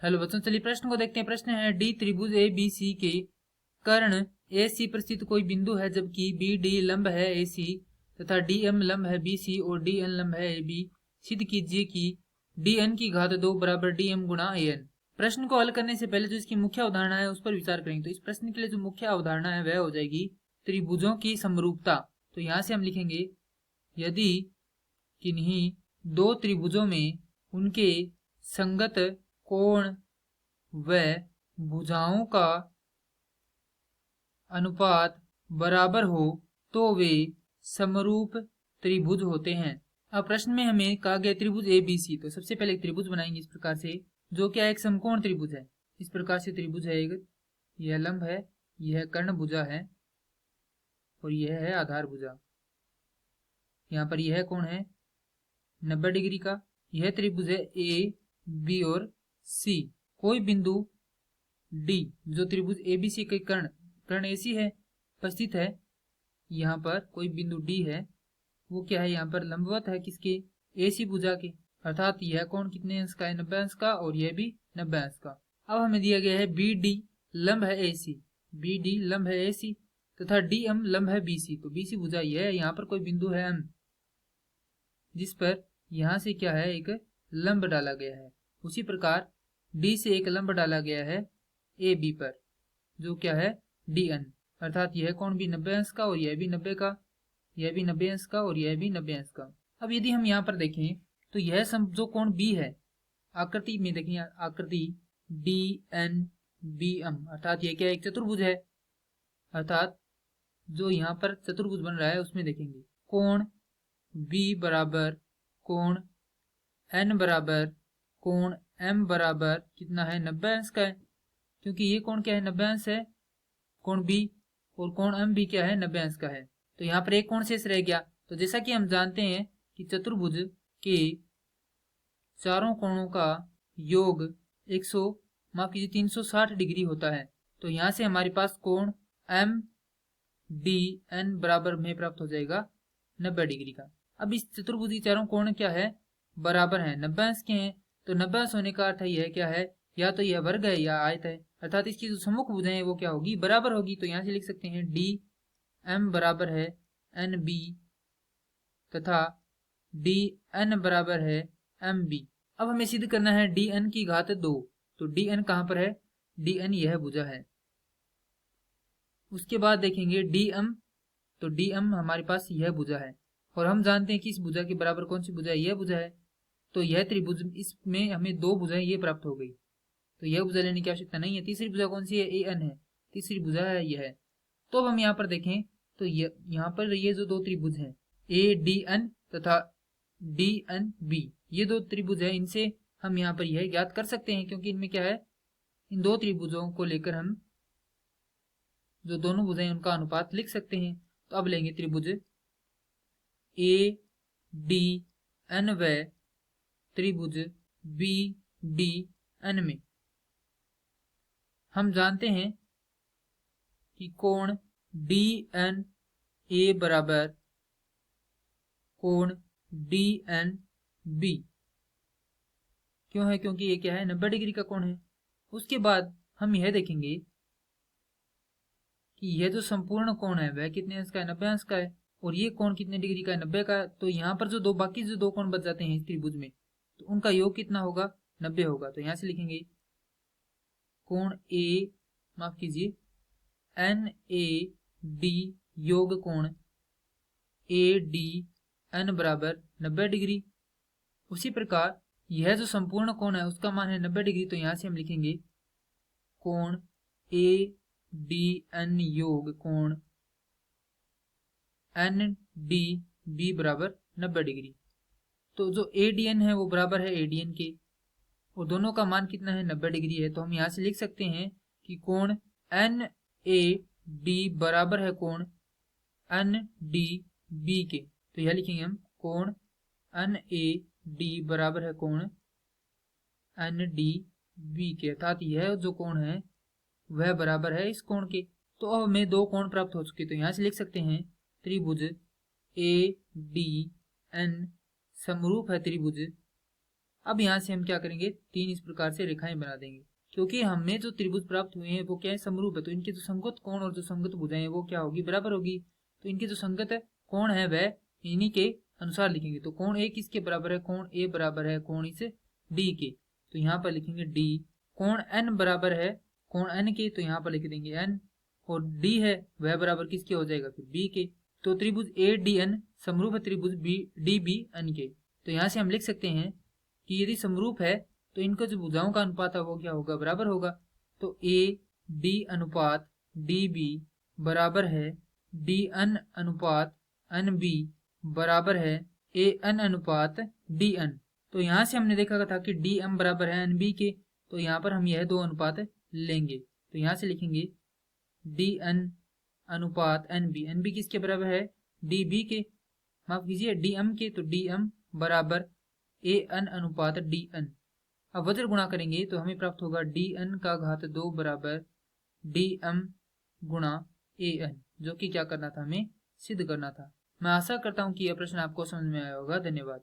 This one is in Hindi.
हेलो बच्चों, चलिए प्रश्न को देखते हैं। प्रश्न है डी त्रिभुज ए बी सी के कर्ण ए सी पर स्थित कोई बिंदु है जबकि बी डी लंब है ए सी तथा डी एम लंब है बी सी और डी एन लंब है ए बी। सिद्ध कीजिए कि डी एन की घात 2 बराबर डी एम गुणा ए एन। प्रश्न को हल करने से पहले जो इसकी मुख्य अवधारणा है उस पर विचार करेंगे। तो इस प्रश्न के लिए जो मुख्य अवधारणा है वह हो जाएगी त्रिभुजों की समरूपता। तो यहाँ से हम लिखेंगे यदि किन्हीं दो त्रिभुजों में उनके संगत कोण व भुजाओं का अनुपात बराबर हो तो वे समरूप त्रिभुज होते हैं। अब प्रश्न में हमें कहा गया त्रिभुज ए बी सी। तो सबसे पहले एक त्रिभुज बनाएंगे इस प्रकार से, जो क्या एक समकोण त्रिभुज है। इस प्रकार से त्रिभुज है एक, यह लंब है, यह कर्ण भुजा है और यह है आधार भुजा। यहाँ पर यह कोण है 90 डिग्री का। यह त्रिभुज है ए बी और सी। कोई बिंदु डी जो त्रिभुज ए बी सी के कर्ण ए सी है उपस्थित है, यहाँ पर कोई बिंदु डी है, वो क्या है यहाँ पर लंबवत है किसके, ए सी भुजा के। अर्थात यह कोण कितने अंश का है, 90 अंश का, और यह भी 90 अंश का। अब हमें दिया गया है बी डी लंब है ए सी, बी डी लंब है ए सी तथा डी एम लंब है बी सी। तो बी सी भुजा यह है, यहाँ पर कोई बिंदु है एम जिस पर यहाँ से क्या है एक लंब डाला गया है। उसी प्रकार डी से एक लंब डाला गया है ए बी पर, जो क्या है डी एन। अर्थात यह कोण भी 90 अंश का और यह भी 90 का, यह भी 90 अंश का और यह भी 90 अंश का। अब यदि हम यहाँ पर देखें तो यह जो कोण बी है, आकृति में देखें आकृति डी एन बी एम, अर्थात यह क्या एक चतुर्भुज है। अर्थात जो यहाँ पर चतुर्भुज बन रहा है उसमें देखेंगे कोण बी बराबर कोण एन बराबर कोण एम बराबर कितना है 90 अंश का है, क्योंकि ये कोण क्या है 90 अंश है कोण बी, और कोण एम भी क्या है 90 अंश का है। तो यहाँ पर एक कोण शेष रह गया। तो जैसा कि हम जानते हैं कि चतुर्भुज के चारों कोणों का योग 360 डिग्री होता है। तो यहाँ से हमारे पास कोण एम डी एन बराबर में प्राप्त हो जाएगा 90 डिग्री का। अब इस चतुर्भुज के चारों कोण क्या है, बराबर है, 90 अंश के हैं। तो 90 अंश होने का अर्थ यह क्या है, या तो यह वर्ग है या आयत है, अर्थात इसकी जो सम्मुख भुजाएं है वो क्या होगी, बराबर होगी। तो यहाँ से लिख सकते हैं डी एम बराबर है एन बी तथा डी एन बराबर है एम बी। अब हमें सिद्ध करना है डी एन की घात 2। तो डी एन कहाँ पर है, डी एन यह भुजा है। उसके बाद देखेंगे डी एम, तो डी एम हमारे पास यह भुजा है और हम जानते हैं कि इस भुजा के बराबर कौन सी भुजा है, यह भुजा है। तो यह त्रिभुज, इसमें हमें दो भुजाएं ये प्राप्त हो गई, तो यह भुजा लेने की आवश्यकता नहीं है। तीसरी भुजा कौन सी है, ए एन है, तीसरी भुजा है यह है। तो अब हम यहाँ पर देखें तो यहाँ पर ये जो दो त्रिभुज हैं ए डी एन तथा डी एन बी, ये दो त्रिभुज है, इनसे हम यहाँ पर यह ज्ञात कर सकते हैं, क्योंकि इनमें क्या है, इन दो त्रिभुजों को लेकर हम जो दोनों भुजाएं उनका अनुपात लिख सकते हैं। तो अब लेंगे त्रिभुज ए डी एन व त्रिभुज बी डी एन में हम जानते हैं कि कोण डी एन ए बराबर कोण डी एन बी क्यों है, क्योंकि ये क्या है 90 डिग्री का कोण है। उसके बाद हम यह देखेंगे कि यह जो संपूर्ण कोण है वह कितने अंश का है, 90 अंश का है, और ये कोण कितने डिग्री का है, 90 का। तो यहाँ पर जो बाकी जो दो कोण बच जाते हैं इस त्रिभुज में, तो उनका योग कितना होगा, 90 होगा। तो यहाँ से लिखेंगे कोण ए, माफ कीजिए, एन ए डी योग कोण ए डी एन बराबर 90 डिग्री। उसी प्रकार यह जो संपूर्ण कोण है उसका मान है 90 डिग्री। तो यहाँ से हम लिखेंगे कोण ए डी एन योग कोण एन डी बी बराबर 90 डिग्री। तो जो ए डी एन है वो बराबर है ए डी एन के, और दोनों का मान कितना है 90 डिग्री है। तो हम यहाँ से लिख सकते हैं कि कोण एन ए डी बराबर है कोण एन डी बी के। तो यह लिखेंगे हम कोण एन ए डी बराबर है कोण एन डी बी के, अर्थात यह जो कोण है वह बराबर है इस कोण के। तो अब हमें दो कोण प्राप्त हो चुके। तो यहाँ से लिख सकते हैं त्रिभुज ए डी एन समरूप है त्रिभुज। अब यहाँ से हम क्या करेंगे, 3 इस प्रकार से रेखाएं बना देंगे, क्योंकि हमें जो त्रिभुज प्राप्त हुए हैं वो क्या है, समरूप है। तो इनके जो संगत कोण और जो संगत भुजाएं वो क्या होगी, बराबर होगी। तो इनके जो संगत कोण है वह इन्हीं के अनुसार लिखेंगे। तो कोण ए किसके बराबर है, कोण ए बराबर है कोण इस डी के। तो यहाँ पर लिखेंगे डी। कोण एन बराबर है कोण एन के, तो यहाँ पर लिख देंगे एन। और डी है वह बराबर किसके हो जाएगा, फिर बी के। तो त्रिभुज ए डी एन समरूप है त्रिभुज बी डी बी एन के। तो यहाँ से हम लिख सकते हैं कि यदि समरूप है तो इनका जो भुजाओं का अनुपात है वो क्या होगा, बराबर होगा। तो ए डी अनुपात डी बी बराबर है डी एन अनुपात एन बी बराबर है ए एन अनुपात डी एन। तो यहाँ से हमने देखा था कि डी एम बराबर है एन बी के, तो यहाँ पर हम यह दो अनुपात लेंगे। तो यहाँ से लिखेंगे डी एन अनुपात एन बी किसके बराबर है, डी बी के, माफ कीजिए डी एम के। तो डी एम बराबर ए एन अनुपात डी एन। अब वज्र गुणा करेंगे तो हमें प्राप्त होगा डी एन का घात 2 बराबर डी एम गुणा ए एन, जो कि क्या करना था, हमें सिद्ध करना था। मैं आशा करता हूं कि यह प्रश्न आपको समझ में आया होगा। धन्यवाद।